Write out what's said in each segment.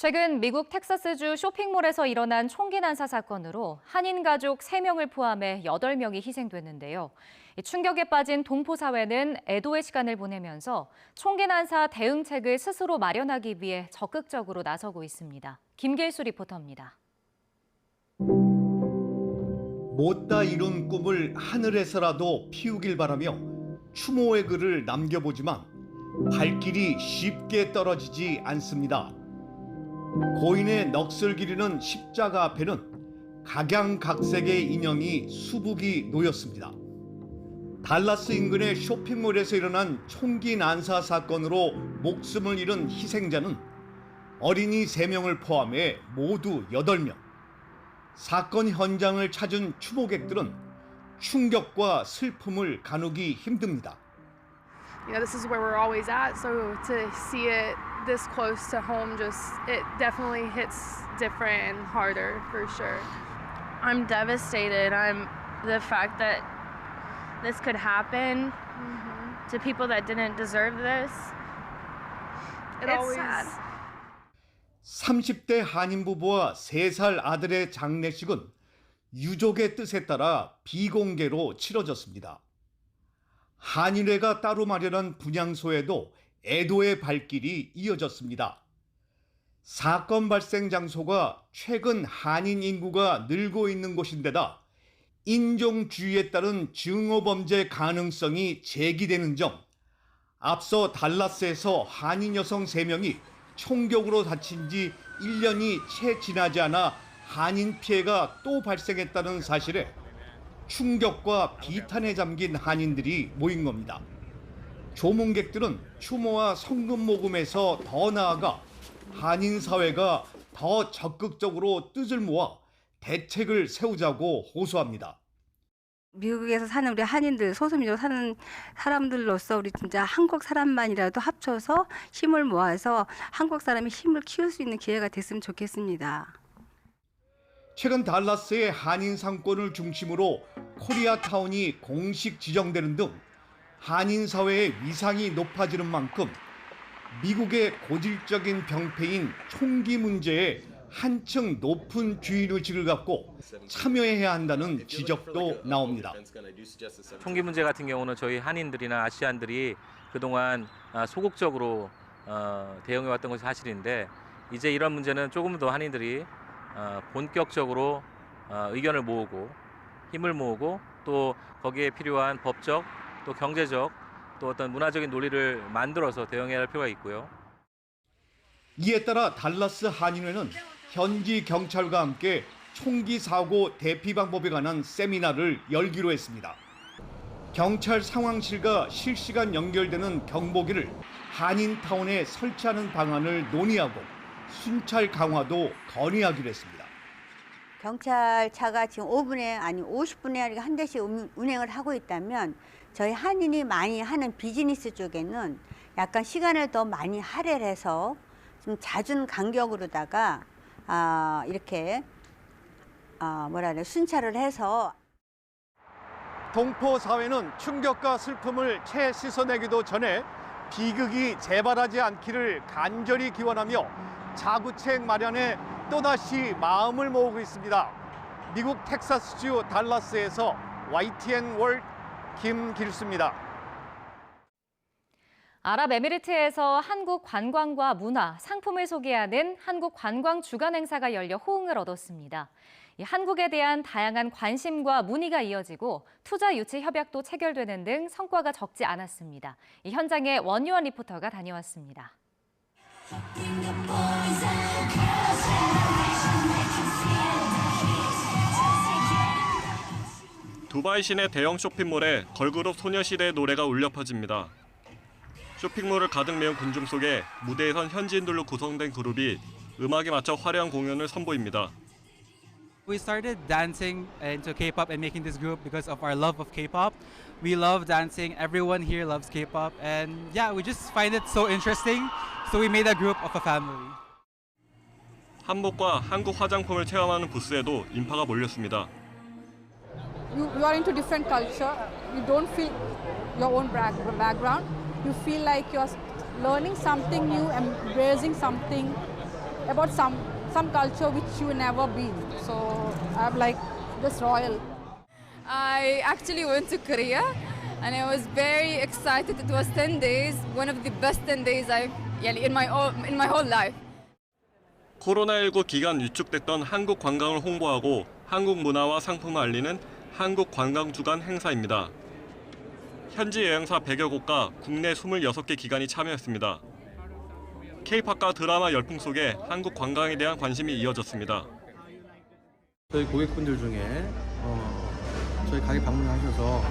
최근 미국 텍사스주 쇼핑몰에서 일어난 총기 난사 사건으로 한인 가족 3명을 포함해 8명이 희생됐는데요. 충격에 빠진 동포 사회는 애도의 시간을 보내면서 총기 난사 대응책을 스스로 마련하기 위해 적극적으로 나서고 있습니다. 김길수 리포터입니다. 못다 이룬 꿈을 하늘에서라도 피우길 바라며 추모의 글을 남겨보지만 발길이 쉽게 떨어지지 않습니다. 고인의 넋을 기리는 십자가 앞에는 각양각색의 인형이 수북이 놓였습니다. 달라스 인근의 쇼핑몰에서 일어난 총기 난사 사건으로 목숨을 잃은 희생자는 어린이 3명을 포함해 모두 8명. 사건 현장을 찾은 추모객들은 충격과 슬픔을 가누기 힘듭니다. This is where we're always at, so to see it this close to home it definitely hits different and harder for sure. I'm devastated. The fact that this could happen to people that didn't deserve this. It's sad. 30대 한인 부부와 3살 아들의 장례식은 유족의 뜻에 따라 비공개로 치러졌습니다. 한인회가 따로 마련한 분향소에도 애도의 발길이 이어졌습니다. 사건 발생 장소가 최근 한인 인구가 늘고 있는 곳인데다 인종주의에 따른 증오범죄 가능성이 제기되는 점, 앞서 달라스에서 한인 여성 3명이 총격으로 다친 지 1년이 채 지나지 않아 한인 피해가 또 발생했다는 사실에 충격과 비탄에 잠긴 한인들이 모인 겁니다. 조문객들은 추모와 성금 모금에서 더 나아가 한인 사회가 더 적극적으로 뜻을 모아 대책을 세우자고 호소합니다. 미국에서 사는 우리 한인들, 소수민족 사는 사람들로서 우리 진짜 한국 사람만이라도 합쳐서 힘을 모아서 한국 사람이 힘을 키울 수 있는 기회가 됐으면 좋겠습니다. 최근 달라스의 한인 상권을 중심으로 코리아타운이 공식 지정되는 등 한인 사회의 위상이 높아지는 만큼 미국의 고질적인 병폐인 총기 문제에 한층 높은 주의의식을 갖고 참여해야 한다는 지적도 나옵니다. 총기 문제 같은 경우는 저희 한인들이나 아시안들이 그동안 소극적으로 대응해왔던 것이 사실인데 이제 이런 문제는 조금 더 한인들이 본격적으로 의견을 모으고 힘을 모으고 또 거기에 필요한 법적 또 경제적 또 어떤 문화적인 논리를 만들어서 대응해야 할 필요가 있고요. 이에 따라 달라스 한인회는 현지 경찰과 함께 총기 사고 대피 방법에 관한 세미나를 열기로 했습니다. 경찰 상황실과 실시간 연결되는 경보기를 한인타운에 설치하는 방안을 논의하고 순찰 강화도 건의하기로 했습니다. 경찰차가 지금 5분에 아니 50분에 한 대씩 운행을 하고 있다면 저희 한인이 많이 하는 비즈니스 쪽에는 약간 시간을 더 많이 할애를 해서 좀 잦은 간격으로다가 이렇게 순찰을 해서 동포 사회는 충격과 슬픔을 채 씻어내기도 전에 비극이 재발하지 않기를 간절히 기원하며 자구책 마련에 또다시 마음을 모으고 있습니다. 미국 텍사스주 달라스에서 YTN 월드 김길수입니다. 아랍에미리트에서 한국 관광과 문화, 상품을 소개하는 한국 관광 주간 행사가 열려 호응을 얻었습니다. 한국에 대한 다양한 관심과 문의가 이어지고 투자 유치 협약도 체결되는 등 성과가 적지 않았습니다. 이 현장에 원유원 리포터가 다녀왔습니다. 두바이 시내 대형 쇼핑몰에 걸그룹 소녀시대의 노래가 울려 퍼집니다. 쇼핑몰을 가득 메운 군중 속에 무대에 선 현지인들로 구성된 그룹이 음악에 맞춰 화려한 공연을 선보입니다. We started dancing into K-pop and making this group because of our love of K-pop. We love dancing. Everyone here loves K-pop, and yeah, we just find it so interesting. So we made a group of a family. 한복과 한국 화장품을 체험하는 부스에도 인파가 몰렸습니다. You are into different culture. You don't feel your own background. You feel like you're learning something new, embracing something about some culture which you never been. So I'm like just royal. I actually went to Korea and I was very excited. It was 10 days, one of the best 10 days in my whole life. 코로나19 기간 위축됐던 한국 관광을 홍보하고 한국 문화와 상품을 알리는 한국 관광 주간 행사입니다. 현지 여행사 100여 곳과 국내 26개 기관이 참여했습니다. K-팝과 드라마 열풍 속에 한국 관광에 대한 관심이 이어졌습니다. 저희 고객분들 중에 저희 가게 방문하셔서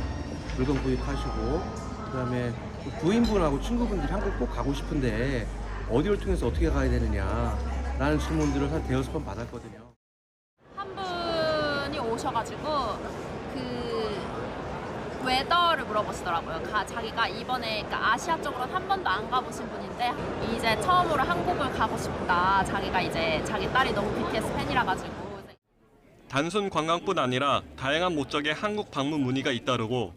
물건 구입하시고 그다음에 부인분하고 친구분들이 한국 꼭 가고 싶은데 어디를 통해서 어떻게 가야 되느냐라는 질문들을 한 대여섯 번 받았거든요. 한 분이 오셔가지고 그 웨더를 물어보시더라고요. 자기가 이번에 그러니까 아시아 쪽으로는 한 번도 안 가보신 분인데 이제 처음으로 한국을 가고 싶다. 자기가 이제 자기 딸이 너무 BTS 팬이라 가지고. 단순 관광뿐 아니라 다양한 목적의 한국 방문 문의가 잇따르고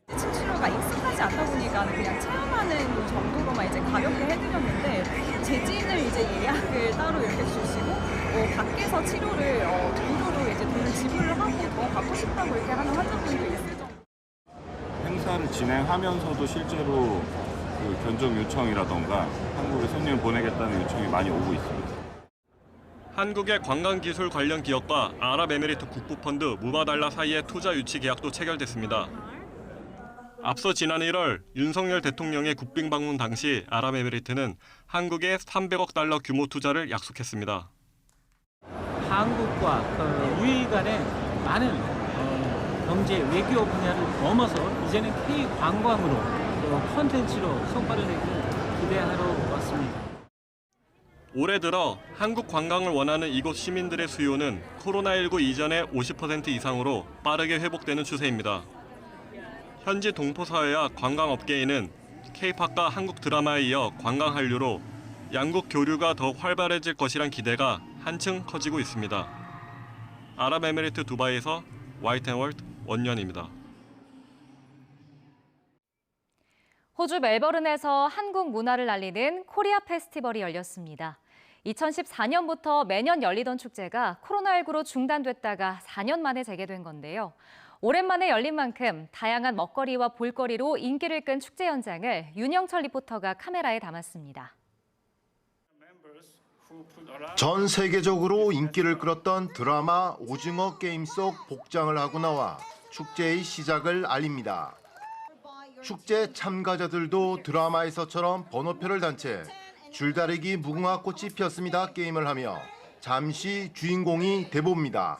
침실로가 익숙하지 않다 보니까 그냥 체험하는 정도로만 이제 가볍게 해드렸는데 재진을 이제 예약을 따로 이렇게 주시고 밖에서 치료를 무료로 이제 돈을 지불을 하고 더 받고 싶다고 이렇게 하는 환자분도 있을 정도. 행사를 진행하면서도 실제로 그 견적 요청이라던가 한국에 손님을 보내겠다는 요청이 많이 오고 있습니다. 한국의 관광기술 관련 기업과 아랍에미리트 국부펀드 무바달라 사이의 투자 유치 계약도 체결됐습니다. 앞서 지난 1월 윤석열 대통령의 국빈 방문 당시 아랍에미리트는 한국에 300억 달러 규모 투자를 약속했습니다. 한국과 UAE 간의 많은 경제, 외교 분야를 넘어서 이제는 K-관광으로 콘텐츠로 성과를 내기 기대하러 왔습니다. 올해 들어 한국 관광을 원하는 이곳 시민들의 수요는 코로나19 이전의 50% 이상으로 빠르게 회복되는 추세입니다. 현지 동포사회와 관광업계에는 K-팝과 한국 드라마에 이어 관광 한류로 양국 교류가 더 활발해질 것이란 기대가 한층 커지고 있습니다. 아랍에미리트 두바이에서 YTN월드 원년입니다. 호주 멜버른에서 한국 문화를 알리는 코리아 페스티벌이 열렸습니다. 2014년부터 매년 열리던 축제가 코로나19로 중단됐다가 4년 만에 재개된 건데요. 오랜만에 열린 만큼 다양한 먹거리와 볼거리로 인기를 끈 축제 현장을 윤영철 리포터가 카메라에 담았습니다. 전 세계적으로 인기를 끌었던 드라마 오징어 게임 속 복장을 하고 나와 축제의 시작을 알립니다. 축제 참가자들도 드라마에서처럼 번호표를 단 채 줄다리기 무궁화 꽃이 피었습니다 게임을 하며 잠시 주인공이 돼봅니다.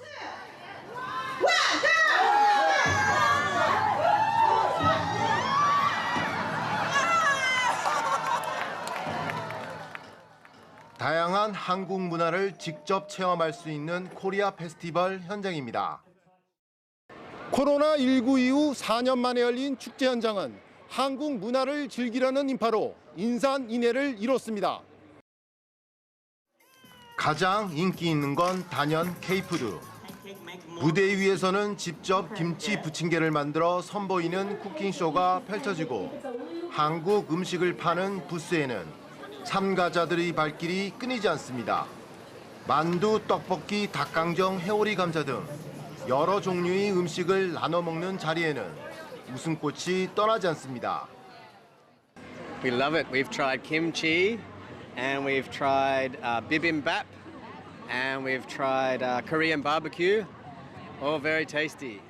다양한 한국 문화를 직접 체험할 수 있는 코리아 페스티벌 현장입니다. 코로나19 이후 4년 만에 열린 축제 현장은 한국 문화를 즐기려는 인파로 인산인해를 이뤘습니다. 가장 인기 있는 건 단연 K푸드. 무대 위에서는 직접 김치 부침개를 만들어 선보이는 쿠킹쇼가 펼쳐지고 한국 음식을 파는 부스에는 참가자들의 발길이 끊이지 않습니다. 만두, 떡볶이, 닭강정, 회오리 감자 등 여러 종류의 음식을 나눠 먹는 자리에는 웃음꽃이 떠나지 않습니다. We love it. We've tried kimchi and we've tried bibimbap and we've tried Korean barbecue. All very tasty.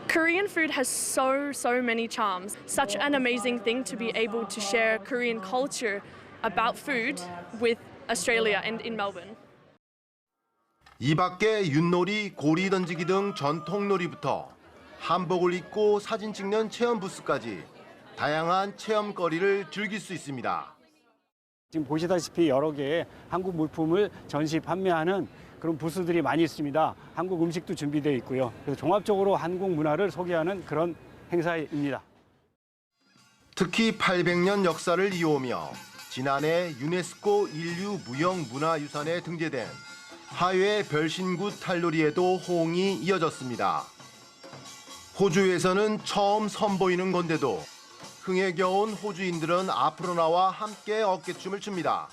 Korean food has so many charms. Such an amazing thing to be able to share Korean culture about food with Australia and in Melbourne. 이 밖에 윷놀이, 고리 던지기 등 전통 놀이부터 한복을 입고 사진 찍는 체험 부스까지 다양한 체험거리를 즐길 수 있습니다. 지금 보시다시피 여러 개의 한국 물품을 전시 판매하는 그런 부스들이 많이 있습니다. 한국 음식도 준비되어 있고요. 그래서 종합적으로 한국 문화를 소개하는 그런 행사입니다. 특히 800년 역사를 이어오며 지난해 유네스코 인류 무형문화유산에 등재된 하회 별신구 탈놀이에도 호응이 이어졌습니다. 호주에서는 처음 선보이는 건데도 흥에 겨운 호주인들은 앞으로 나와 함께 어깨춤을 춥니다.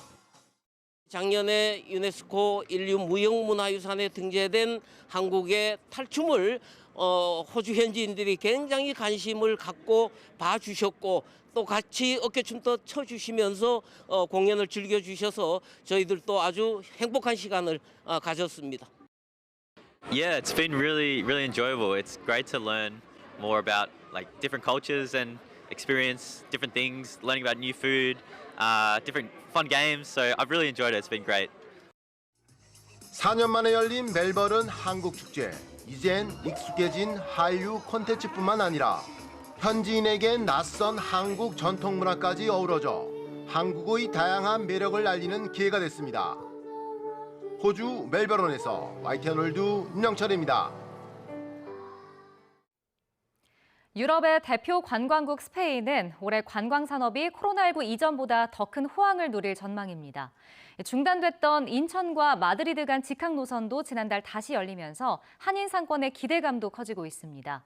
작년에 유네스코 인류 무형문화유산에 등재된 한국의 탈춤을 호주 현지인들이 굉장히 관심을 갖고 봐주셨고 또 같이 어깨춤도 춰주시면서 공연을 즐겨주셔서 저희들도 아주 행복한 시간을 가졌습니다. Yeah, it's been really enjoyable. It's great to learn more about like different cultures and experience different things, learning about new food, different fun games. So I've really enjoyed it. It's been great. 4년 만에 열린 멜버른 한국축제. 이젠 익숙해진 한류 콘텐츠뿐만 아니라 현지인에겐 낯선 한국 전통문화까지 어우러져 한국의 다양한 매력을 알리는 기회가 됐습니다. 호주 멜버른에서 YTN 월드 윤영철입니다. 유럽의 대표 관광국 스페인은 올해 관광 산업이 코로나19 이전보다 더 큰 호황을 누릴 전망입니다. 중단됐던 인천과 마드리드 간 직항 노선도 지난달 다시 열리면서 한인 상권의 기대감도 커지고 있습니다.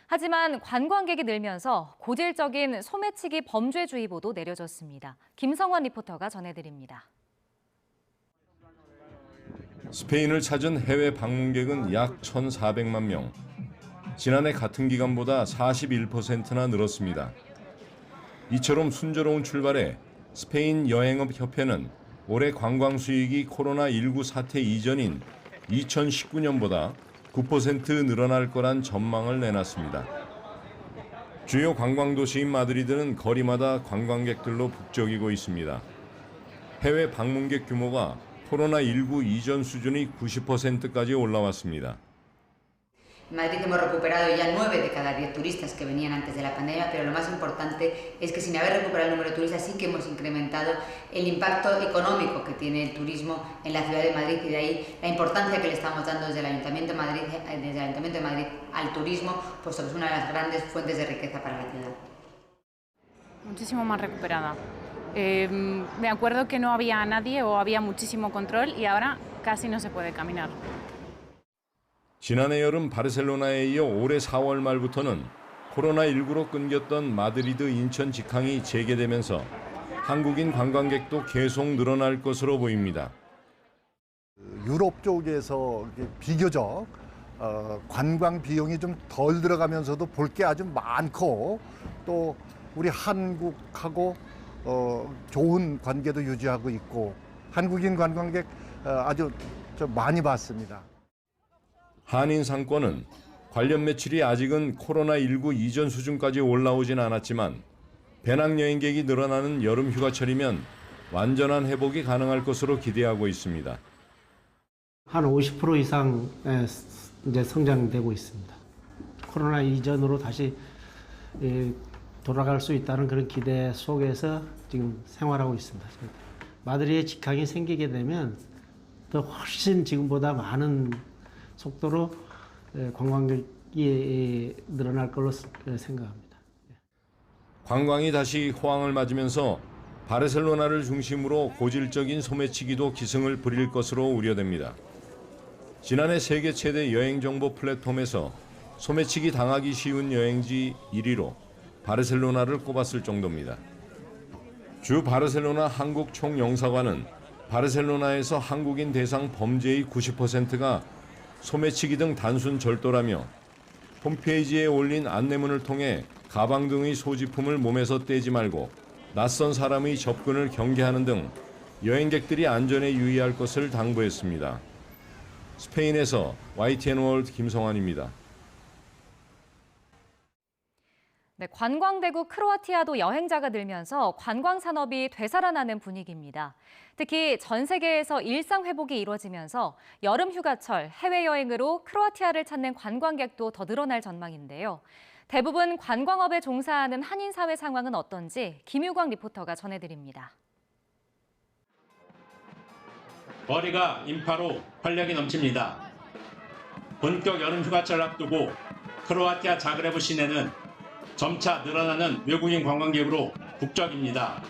하지만 관광객이 늘면서 고질적인 소매치기 범죄주의보도 내려졌습니다. 김성환 리포터가 전해드립니다. 스페인을 찾은 해외 방문객은 약 1,400만 명. 지난해 같은 기간보다 41%나 늘었습니다. 이처럼 순조로운 출발에 스페인 여행업협회는 올해 관광 수익이 코로나19 사태 이전인 2019년보다 9% 늘어날 거란 전망을 내놨습니다. 주요 관광도시인 마드리드는 거리마다 관광객들로 북적이고 있습니다. 해외 방문객 규모가 코로나19 이전 수준이 90%까지 올라왔습니다. En Madrid hemos recuperado ya 9 de cada 10 turistas que venían antes de la pandemia, pero lo más importante es que sin haber recuperado el número de turistas sí que hemos incrementado el impacto económico que tiene el turismo en la ciudad de Madrid y de ahí la importancia que le estamos dando desde el Ayuntamiento de Madrid al turismo, puesto que es una de las grandes fuentes de riqueza para la ciudad. Muchísimo más recuperada. Me acuerdo que no había nadie o había muchísimo control y ahora casi no se puede caminar. 지난해 여름 바르셀로나에 이어 올해 4월 말부터는 코로나19로 끊겼던 마드리드 인천 직항이 재개되면서 한국인 관광객도 계속 늘어날 것으로 보입니다. 유럽 쪽에서 비교적 관광 비용이 좀 덜 들어가면서도 볼 게 아주 많고 또 우리 한국하고 좋은 관계도 유지하고 있고 한국인 관광객 아주 좀 많이 봤습니다. 한인 상권은 관련 매출이 아직은 코로나19 이전 수준까지 올라오진 않았지만 배낭여행객이 늘어나는 여름 휴가철이면 완전한 회복이 가능할 것으로 기대하고 있습니다. 한 50% 이상 이제 성장되고 있습니다. 코로나 이전으로 다시 돌아갈 수 있다는 그런 기대 속에서 지금 생활하고 있습니다. 마드리드에 직항이 생기게 되면 더 훨씬 지금보다 많은 속도로 관광객이 늘어날 걸로 생각합니다. 관광이 다시 호황을 맞으면서 바르셀로나를 중심으로 고질적인 소매치기도 기승을 부릴 것으로 우려됩니다. 지난해 세계 최대 여행 정보 플랫폼에서 소매치기 당하기 쉬운 여행지 1위로 바르셀로나를 꼽았을 정도입니다. 주 바르셀로나 한국 총영사관은 바르셀로나에서 한국인 대상 범죄의 90%가 소매치기 등 단순 절도라며 홈페이지에 올린 안내문을 통해 가방 등의 소지품을 몸에서 떼지 말고 낯선 사람의 접근을 경계하는 등 여행객들이 안전에 유의할 것을 당부했습니다. 스페인에서 YTN 월드 김성환입니다. 네, 관광대국 크로아티아도 여행자가 늘면서 관광 산업이 되살아나는 분위기입니다. 특히 전 세계에서 일상 회복이 이루어지면서 여름 휴가철 해외여행으로 크로아티아를 찾는 관광객도 더 늘어날 전망인데요. 대부분 관광업에 종사하는 한인 사회 상황은 어떤지 김유광 리포터가 전해드립니다. 거리가 인파로 활력이 넘칩니다. 본격 여름 휴가철 앞두고 크로아티아 자그레브 시내는 점차 늘어나는 외국인 관광객으로 북적입니다.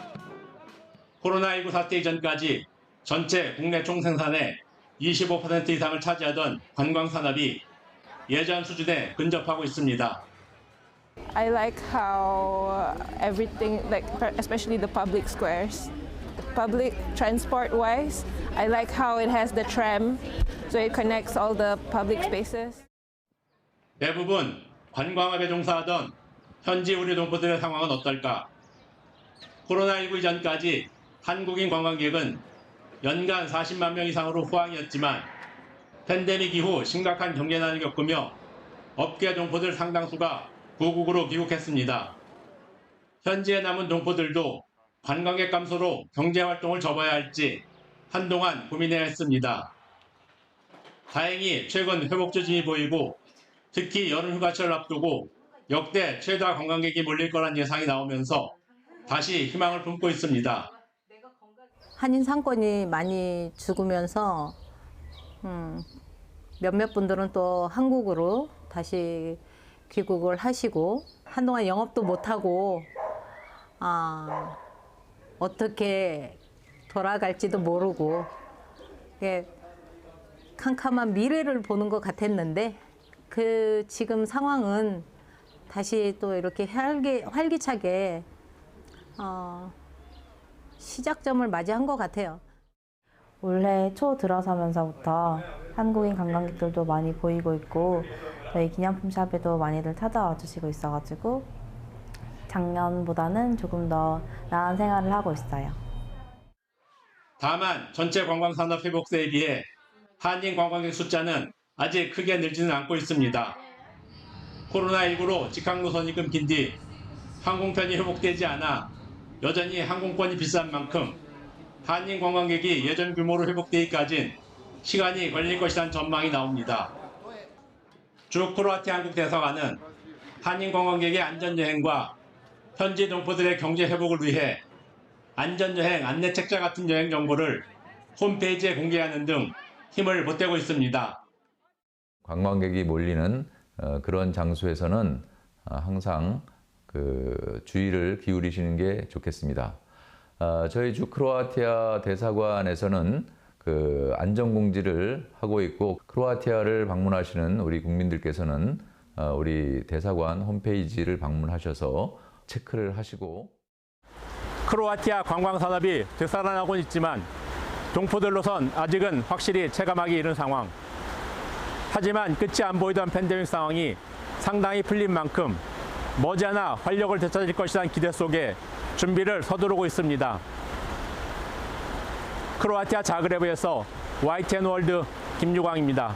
코로나19 사태 이전까지 전체 국내 총생산의 25% 이상을 차지하던 관광 산업이 예전 수준에 근접하고 있습니다. I like how everything, like especially the public squares, public transport wise. I like how it has the tram, so it connects all the public spaces. 대부분 관광업에 종사하던 현지 우리 동포들의 상황은 어떨까? 코로나19 이전까지 한국인 관광객은 연간 40만 명 이상으로 호황이었지만 팬데믹 이후 심각한 경제난을 겪으며 업계 동포들 상당수가 고국으로 귀국했습니다. 현지에 남은 동포들도 관광객 감소로 경제활동을 접어야 할지 한동안 고민해야 했습니다. 다행히 최근 회복 조짐이 보이고 특히 여름 휴가철을 앞두고 역대 최다 관광객이 몰릴 거란 예상이 나오면서 다시 희망을 품고 있습니다. 한인 상권이 많이 죽으면서 몇몇 분들은 또 한국으로 다시 귀국을 하시고 한동안 영업도 못하고 어떻게 돌아갈지도 모르고 캄캄한 미래를 보는 것 같았는데 그 지금 상황은 다시 또 이렇게 활기차게 시작점을 맞이한 것 같아요. 올해 초 들어서면서부터 한국인 관광객들도 많이 보이고 있고 저희 기념품 샵에도 많이들 찾아와 주시고 있어가지고 작년보다는 조금 더 나은 생활을 하고 있어요. 다만 전체 관광산업 회복세에 비해 한인 관광객 숫자는 아직 크게 늘지는 않고 있습니다. 코로나19로 직항노선이 끊긴 뒤 항공편이 회복되지 않아 여전히 항공권이 비싼 만큼 한인 관광객이 예전 규모로 회복되기까진 시간이 걸릴 것이라는 전망이 나옵니다. 주 크로아티아 한국 대사관은 한인 관광객의 안전여행과 현지 동포들의 경제 회복을 위해 안전여행 안내 책자 같은 여행 정보를 홈페이지에 공개하는 등 힘을 보태고 있습니다. 관광객이 몰리는 그런 장소에서는 항상 주의를 기울이시는 게 좋겠습니다. 저희 주 크로아티아 대사관에서는 안전공지를 하고 있고 크로아티아를 방문하시는 우리 국민들께서는 우리 대사관 홈페이지를 방문하셔서 체크를 하시고 크로아티아 관광산업이 되살아나고 있지만 동포들로선 아직은 확실히 체감하기 이른 상황. 하지만 끝이 안 보이던 팬데믹 상황이 상당히 풀린 만큼 머지않아 활력을 되찾을 것이라는 기대 속에 준비를 서두르고 있습니다. 크로아티아 자그레브에서 YTN 월드 김유광입니다.